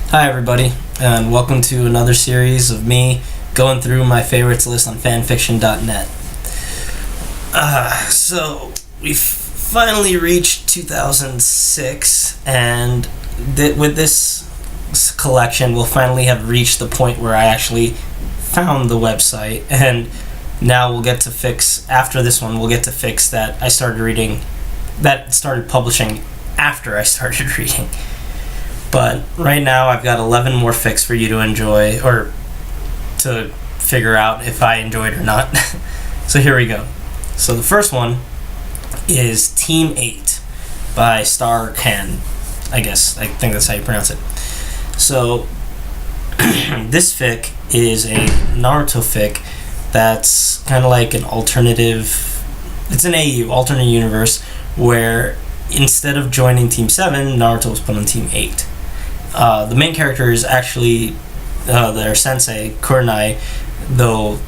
Hi everybody, and welcome to another series of me going through my favorites list on fanfiction.net. So we've finally reached 2006, and with this collection we'll finally have reached the point where I actually found the website, and now we'll get to fics. After this one we'll get to fics that I started reading, that started publishing after I started reading. But right now I've got 11 more fics for you to enjoy, or to figure out if I enjoyed or not. So here we go. So the first one is Team 8 by Star Khan. I think that's how you pronounce it. So this fic is a Naruto fic that's kind of like an alternative, it's an AU, alternate universe, where instead of joining Team 7, Naruto was put on Team 8. The main character is actually their sensei, Kurenai, though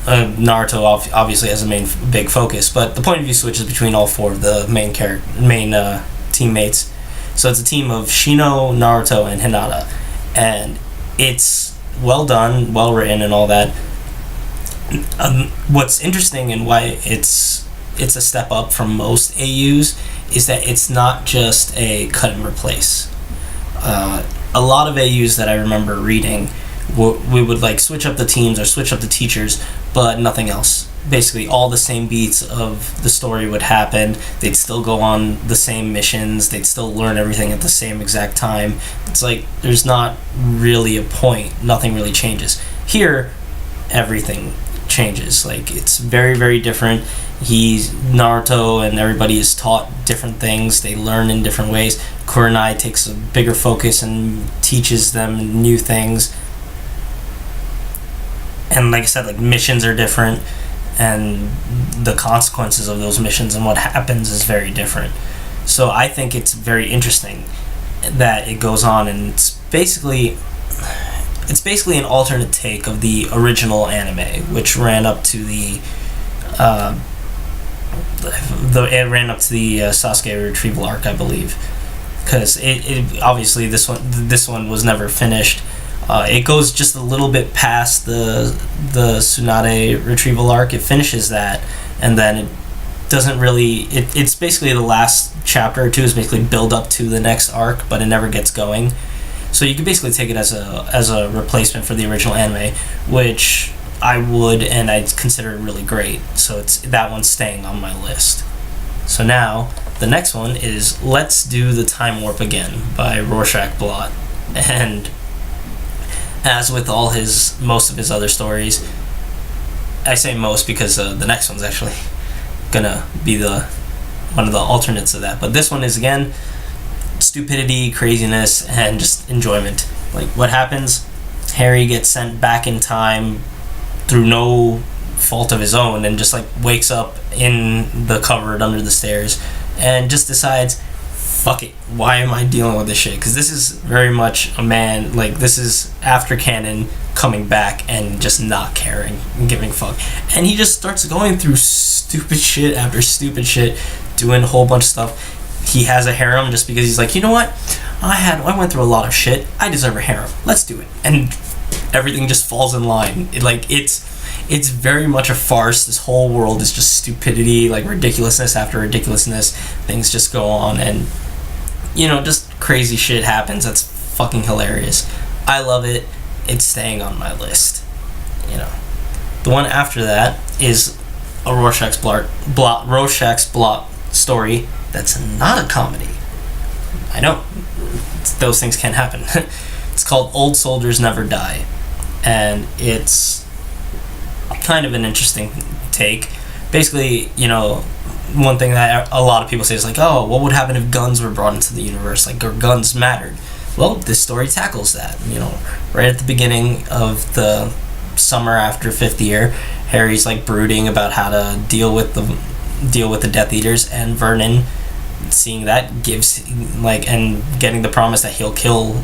Naruto obviously has a big focus, but the point of view switches between all four of the main teammates. So it's a team of Shino, Naruto, and Hinata, and it's well done, well written, and all that. What's interesting and why it's a step up from most AUs is that it's not just a cut and replace. A lot of AUs that I remember reading, we would like switch up the teams or switch up the teachers, but nothing else. Basically, all the same beats of the story would happen. They'd still go on the same missions. They'd still learn everything at the same exact time. It's like there's not really a point. Nothing really changes. Here, everything changes. Like, it's very, very different. Naruto and everybody is taught different things. They learn in different ways. Kurenai takes a bigger focus and teaches them new things. And like I said, like, missions are different, and the consequences of those missions and what happens is very different. So I think it's very interesting that it goes on, and it's basically an alternate take of the original anime, which ran up to the Sasuke retrieval arc, I believe, because it obviously this one was never finished. It goes just a little bit past the Tsunade retrieval arc. It finishes that, and then it doesn't really. It's basically the last chapter or two is basically build up to the next arc, but it never gets going. So you can basically take it as a replacement for the original anime, which I would, and I'd consider it really great. So that one's staying on my list. So now the next one is Let's Do the Time Warp Again by Rorschach Blot. And as with most of his other stories, I say most because the next one's actually gonna be one of the alternates of that. But this one is, again, stupidity, craziness, and just enjoyment. Like, what happens? Harry gets sent back in time through no fault of his own, and just like wakes up in the cupboard under the stairs and just decides, fuck it, why am I dealing with this shit? Because this is very much a man, like, this is after canon coming back and just not caring and giving a fuck, and he just starts going through stupid shit after stupid shit, doing a whole bunch of stuff. He has a harem just because he's like, you know what, I went through a lot of shit, I deserve a harem, let's do it. And everything just falls in line. It's very much a farce. This whole world is just stupidity, like ridiculousness after ridiculousness. Things just go on, and just crazy shit happens. That's fucking hilarious. I love it. It's staying on my list. The one after that is a Rorschach's Blot story that's not a comedy. I know, those things can happen. It's called Old Soldiers Never Die, and it's kind of an interesting take. Basically, one thing that a lot of people say is like, oh, what would happen if guns were brought into the universe, like, or guns mattered? Well, this story tackles that. Right at the beginning of the summer after 5th year, Harry's like brooding about how to deal with the Death Eaters, and Vernon, seeing that, gives and getting the promise that he'll kill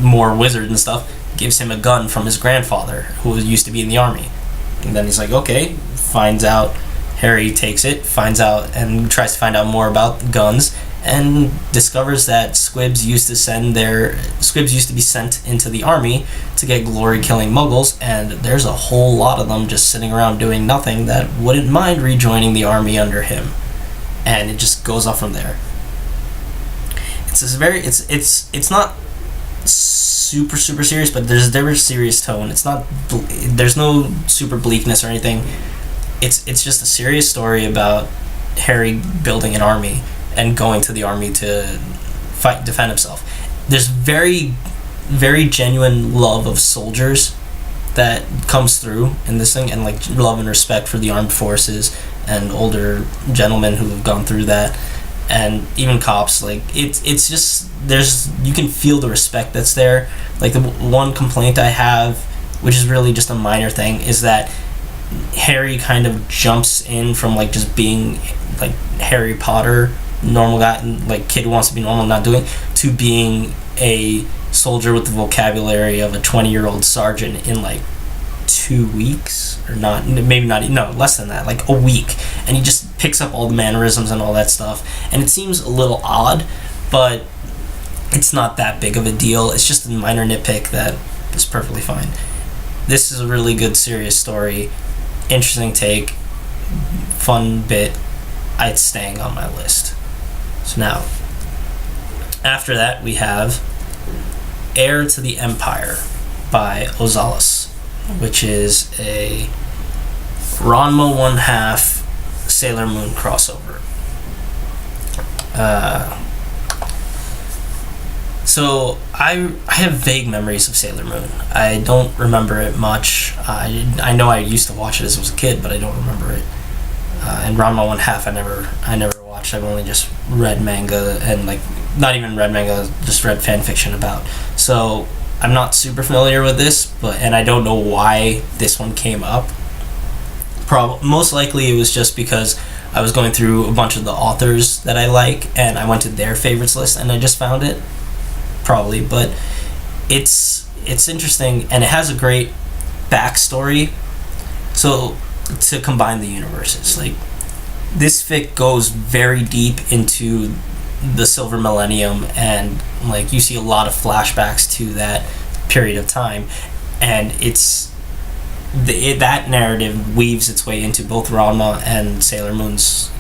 more wizards and stuff, gives him a gun from his grandfather, who used to be in the army. And then he's like, okay, finds out. Harry takes it, finds out, and tries to find out more about guns, and discovers that squibs used to be sent into the army to get glory killing muggles, and there's a whole lot of them just sitting around doing nothing that wouldn't mind rejoining the army under him. And it just goes off from there. It's not super serious, but there's a very serious tone. There's no super bleakness or anything. It's just a serious story about Harry building an army and going to the army to defend himself. There's very, very genuine love of soldiers that comes through in this thing, and like love and respect for the armed forces and older gentlemen who have gone through that, and even cops. Like it's just, you can feel the respect that's there. Like the one complaint I have, which is really just a minor thing, is that Harry kind of jumps in from like just being like Harry Potter, normal guy, like kid who wants to be normal, not doing, to being a soldier with the vocabulary of a 20-year-old sergeant in like 2 weeks, or not, maybe not, no, less than that, like a week. And he just picks up all the mannerisms and all that stuff, and it seems a little odd, but it's not that big of a deal. It's just a minor nitpick that is perfectly fine. This is a really good, serious story, interesting take, fun bit. It's staying on my list. So now, after that, we have Heir to the Empire by Ozzallos, which is a Ranma 1/2 Sailor Moon crossover. So I have vague memories of Sailor Moon. I don't remember it much. I know I used to watch it as I was a kid, but I don't remember it. And Ranma 1/2 I never watched. I've only just read manga, and like not even read manga, just read fan fiction about. So I'm not super familiar with this, and I don't know why this one came up. Most likely it was just because I was going through a bunch of the authors that I like, and I went to their favorites list, and I just found it. Probably, but it's interesting, and it has a great backstory. So to combine the universes, like this fic goes very deep into the Silver Millennium, and like you see a lot of flashbacks to that period of time, and that narrative weaves its way into both Ranma and Sailor Moon's,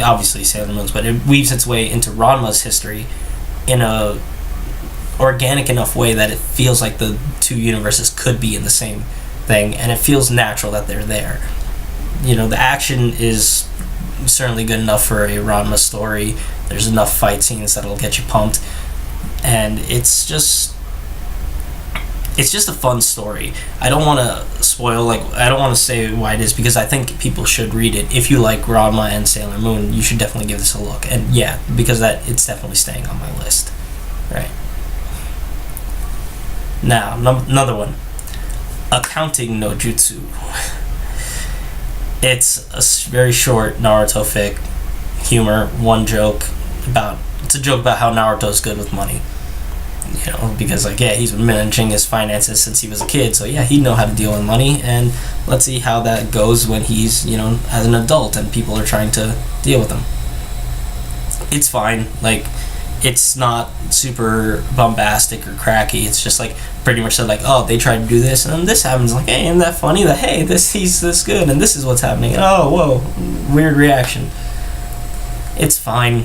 obviously Sailor Moon's, but it weaves its way into Ranma's history in a organic enough way that it feels like the two universes could be in the same thing, and it feels natural that they're there. You know, the action is certainly good enough for a Ranma story. There's enough fight scenes that'll get you pumped, and it's just a fun story. I don't want to spoil, I don't want to say why it is, because I think people should read it. If you like Ranma and Sailor Moon, you should definitely give this a look. And yeah, because it's definitely staying on my list. Right. Now, another one. Accounting no Jutsu. It's a very short Naruto fic. Humor, one joke it's a joke about how Naruto's good with money. You know, because he's been managing his finances since he was a kid, so yeah, he'd know how to deal with money, and let's see how that goes when he's, as an adult and people are trying to deal with him. It's fine. It's not super bombastic or cracky. It's just pretty much said oh, they tried to do this and then this happens. Hey, isn't that funny that he's this good and this is what's happening? Oh, whoa, weird reaction. It's fine,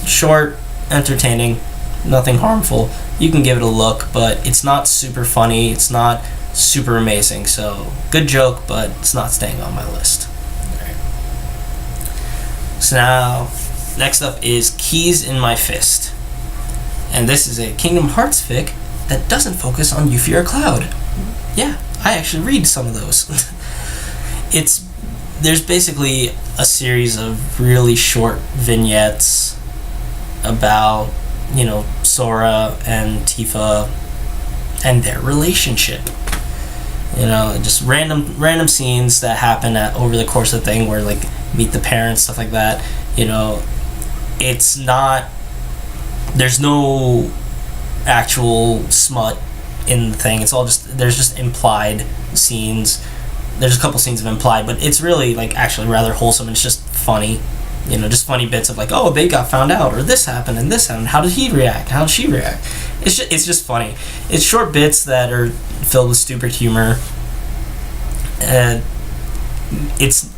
short, entertaining, nothing harmful. You can give it a look, but it's not super funny. It's not super amazing. So good joke, but it's not staying on my list. All right. So now, next up is Keys in My Fist. And this is a Kingdom Hearts fic that doesn't focus on Yuffie or Cloud. Yeah, I actually read some of those. There's basically a series of really short vignettes about, Sora and Tifa and their relationship. Just random scenes that happen over the course of the thing where meet the parents, stuff like that. It's not, there's no actual smut in the thing. It's all there's just implied scenes. There's a couple scenes of implied, but it's really actually rather wholesome, and it's just funny. just funny bits of like, oh, they got found out, or this happened and this happened. How did he react? How did she react? It's just funny. It's short bits that are filled with stupid humor, and it's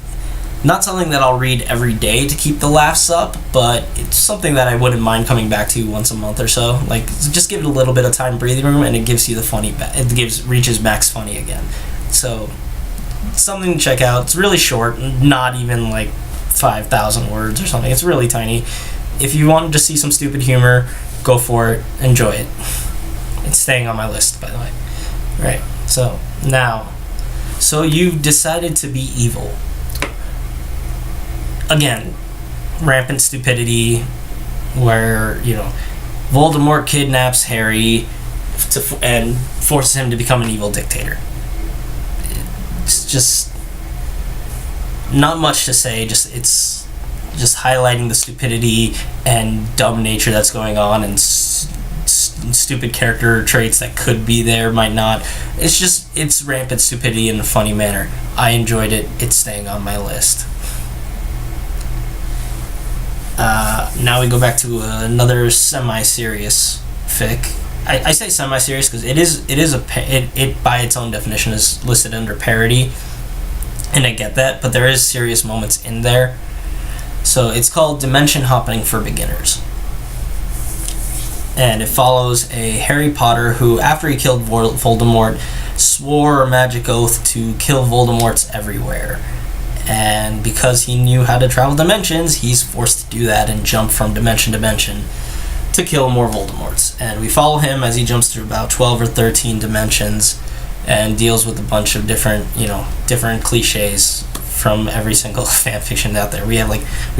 not something that I'll read every day to keep the laughs up, but it's something that I wouldn't mind coming back to once a month or so. Like, just give it a little bit of time breathing room, and it gives you the funny. Reaches max funny again. So, something to check out. It's really short, not even like 5,000 words or something. It's really tiny. If you want to see some stupid humor, go for it. Enjoy it. It's staying on my list, by the way. Right. So you've decided to be evil. Again, rampant stupidity, where Voldemort kidnaps Harry and forces him to become an evil dictator. It's just not much to say. It's just highlighting the stupidity and dumb nature that's going on, and stupid character traits that could be there, might not. It's rampant stupidity in a funny manner. I enjoyed it. It's staying on my list. Now we go back to another semi-serious fic. I say semi-serious because it by its own definition is listed under parody, and I get that, but there is serious moments in there. So it's called Dimension Hopping for Beginners, and it follows a Harry Potter who, after he killed Voldemort, swore a magic oath to kill Voldemorts everywhere. And because he knew how to travel dimensions, he's forced to do that and jump from dimension to dimension to kill more Voldemorts. And we follow him as he jumps through about 12 or 13 dimensions and deals with a bunch of different cliches from every single fanfiction out there. We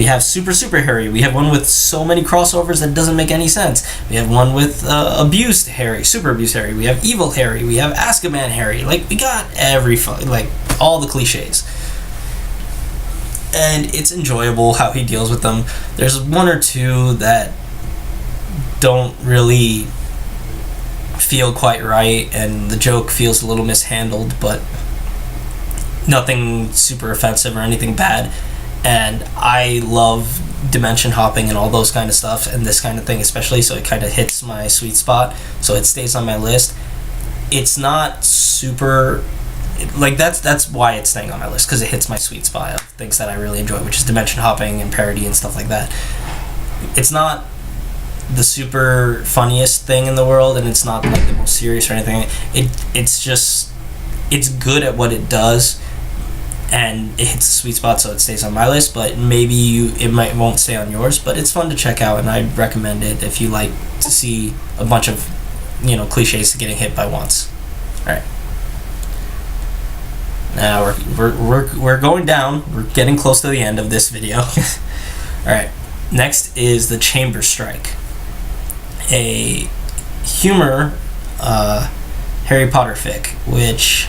have Super Harry. We have one with so many crossovers that doesn't make any sense. We have one with abused Harry, super abused Harry. We have evil Harry. We have Azkaban Harry. We got all the cliches. And it's enjoyable how he deals with them. There's one or two that don't really feel quite right, and the joke feels a little mishandled, but nothing super offensive or anything bad. And I love dimension hopping and all those kind of stuff, and this kind of thing especially, so it kind of hits my sweet spot, so it stays on my list. It's not super... that's why it's staying on my list, because it hits my sweet spot of things that I really enjoy, which is dimension hopping and parody and stuff like that. It's not the super funniest thing in the world, and it's not the most serious or anything. It's good at what it does, and it hits the sweet spot, so it stays on my list. But maybe it won't stay on yours, but it's fun to check out, and I'd recommend it if you like to see a bunch of cliches getting hit by once. All right. Now we're going down. We're getting close to the end of this video. All right. Next is the Chamber Strike, a humor Harry Potter fic, which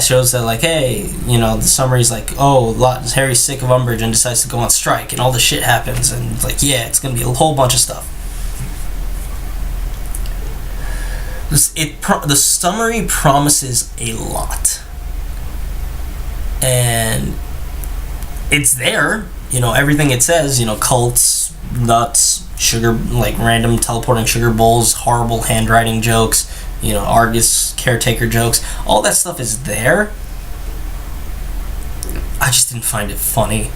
shows that hey, the summary's Harry's sick of Umbridge and decides to go on strike, and all this shit happens, and it's gonna be a whole bunch of stuff. The summary promises a lot. And it's there, everything it says, cults, nuts, sugar, random teleporting sugar bowls, horrible handwriting jokes, Argus caretaker jokes, all that stuff is there. I just didn't find it funny.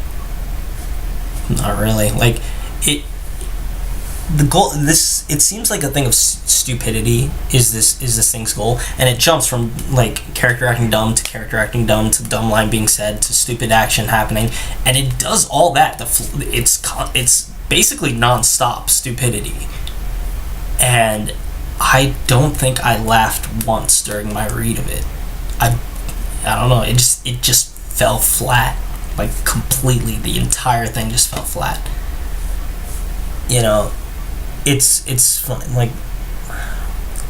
Not really. The goal, it seems like a thing of stupidity is this thing's goal, and it jumps from character acting dumb to dumb line being said to stupid action happening, and it does all that. It's basically non-stop stupidity, and I don't think I laughed once during my read of it. I don't know, it just fell flat, completely. The entire thing just fell flat. It's fun.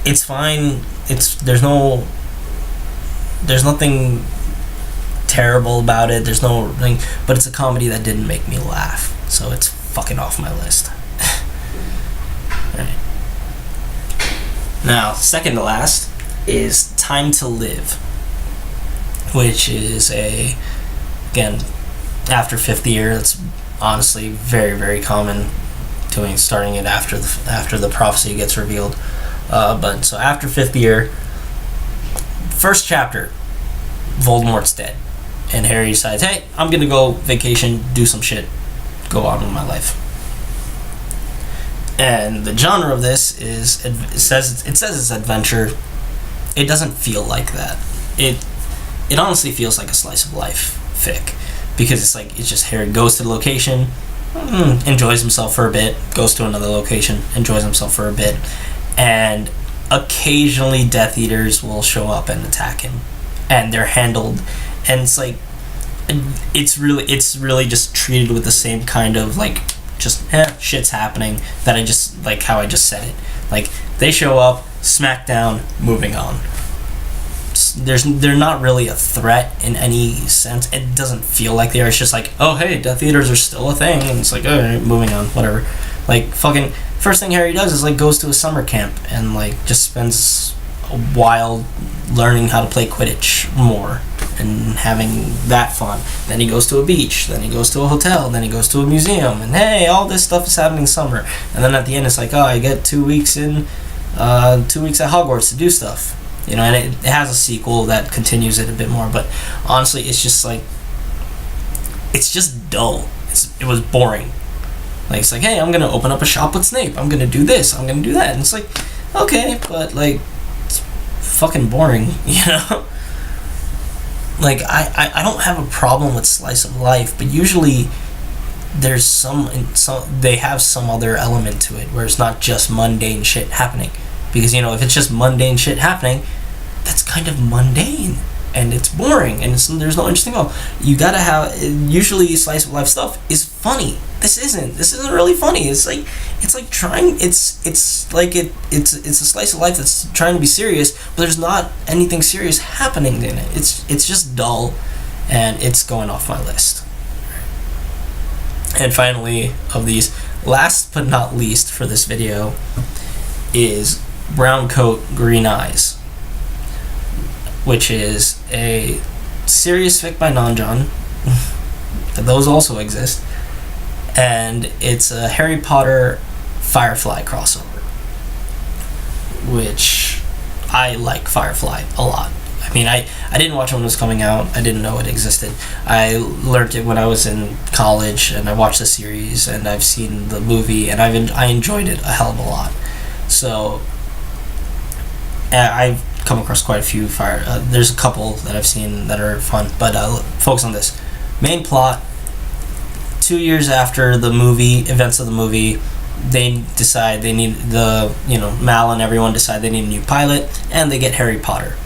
It's fine. There's nothing terrible about it. There's no thing, but it's a comedy that didn't make me laugh, so it's fucking off my list. Alright. Now, second to last is Time to Live, which is again, after fifth year, that's honestly very, very common, starting it after the prophecy gets revealed. But so after 5th year, first chapter, Voldemort's dead, and Harry decides, hey, I'm gonna go vacation, do some shit, go on with my life. And the genre of this is, it says it's adventure. It doesn't feel like that. It honestly feels like a slice of life fic, because it's just Harry goes to the location, enjoys himself for a bit, goes to another location, enjoys himself for a bit, and occasionally Death Eaters will show up and attack him, and they're handled, and it's really just treated with the same kind of shit's happening, that I just like how I just said it. They show up, smack down, moving on. They're not really a threat in any sense. It doesn't feel like they are. It's just oh, hey, Death Eaters are still a thing, and it's alright, moving on, whatever. Fucking first thing Harry does is goes to a summer camp and just spends a while learning how to play Quidditch more and having that fun. Then he goes to a beach, then he goes to a hotel, then he goes to a museum, and hey, all this stuff is happening in summer. And then at the end it's oh, I get 2 weeks at Hogwarts to do stuff. And it has a sequel that continues it a bit more, but honestly, it's just it's just dull. It was boring. It's hey, I'm gonna open up a shop with Snape. I'm gonna do this. I'm gonna do that. And it's okay, but it's fucking boring. I don't have a problem with slice of life, but usually there's they have some other element to it where it's not just mundane shit happening. Because if it's just mundane shit happening, that's kind of mundane and it's boring and there's no interesting. You gotta have, usually slice of life stuff is funny. This isn't really funny. It's a slice of life that's trying to be serious, but there's not anything serious happening in it. It's just dull, and it's going off my list. And finally, of these, last but not least for this video, is Brown Coat, Green Eyes, which is a serious fic by Nanjan. Those also exist. And it's a Harry Potter Firefly crossover, which I like Firefly a lot. I mean, I didn't watch it when it was coming out. I didn't know it existed. I learned it when I was in college, and I watched the series, and I've seen the movie, and I enjoyed it a hell of a lot. So I've come across quite a few there's a couple that I've seen that are fun, but focus on this. Main plot: 2 years after the events of the movie, they decide they need Mal and everyone decide they need a new pilot, and they get Harry Potter.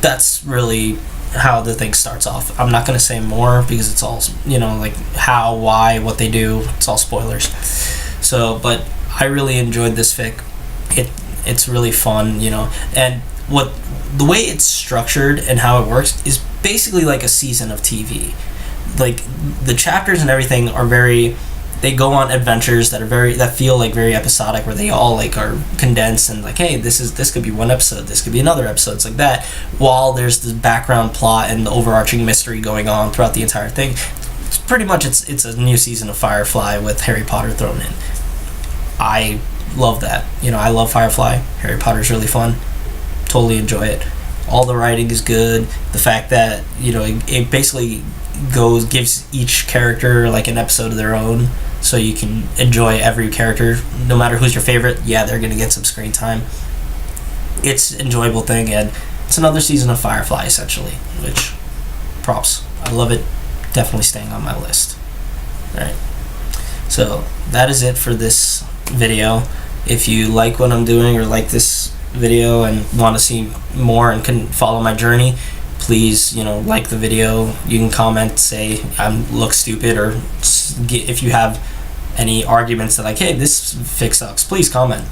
That's really how the thing starts off. I'm not going to say more because it's all, how, why, what they do. It's all spoilers. So, but I really enjoyed this fic. It's really fun, and the way it's structured and how it works is basically like a season of TV. The chapters and everything are they go on adventures that feel very episodic, where they all are condensed and hey, this could be one episode, this could be another episode. It's like that, while there's the background plot and the overarching mystery going on throughout the entire thing. It's pretty much it's a new season of Firefly with Harry Potter thrown in. I love that. I love Firefly. Harry Potter's really fun. Totally enjoy it. All the writing is good. The fact that it basically gives each character an episode of their own, so you can enjoy every character, no matter who's your favorite. Yeah, they're gonna get some screen time. It's an enjoyable thing, and it's another season of Firefly essentially, which props. I love it. Definitely staying on my list. Alright, so that is it for this video. If you like what I'm doing or like this video and want to see more and can follow my journey, please like the video. You can comment, say I look stupid, or if you have any arguments that hey, this fic sucks, please comment.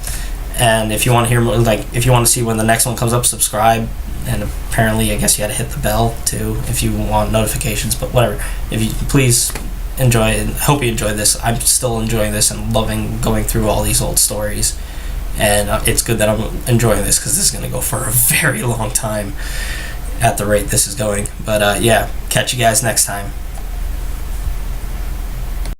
And if you want to hear more, if you want to see when the next one comes up, subscribe. And apparently I guess you had to hit the bell too if you want notifications, but whatever. If you please enjoy it, and hope you enjoyed this. I'm still enjoying this and loving going through all these old stories, and it's good that I'm enjoying this, because this is going to go for a very long time at the rate this is going. But yeah, catch you guys next time.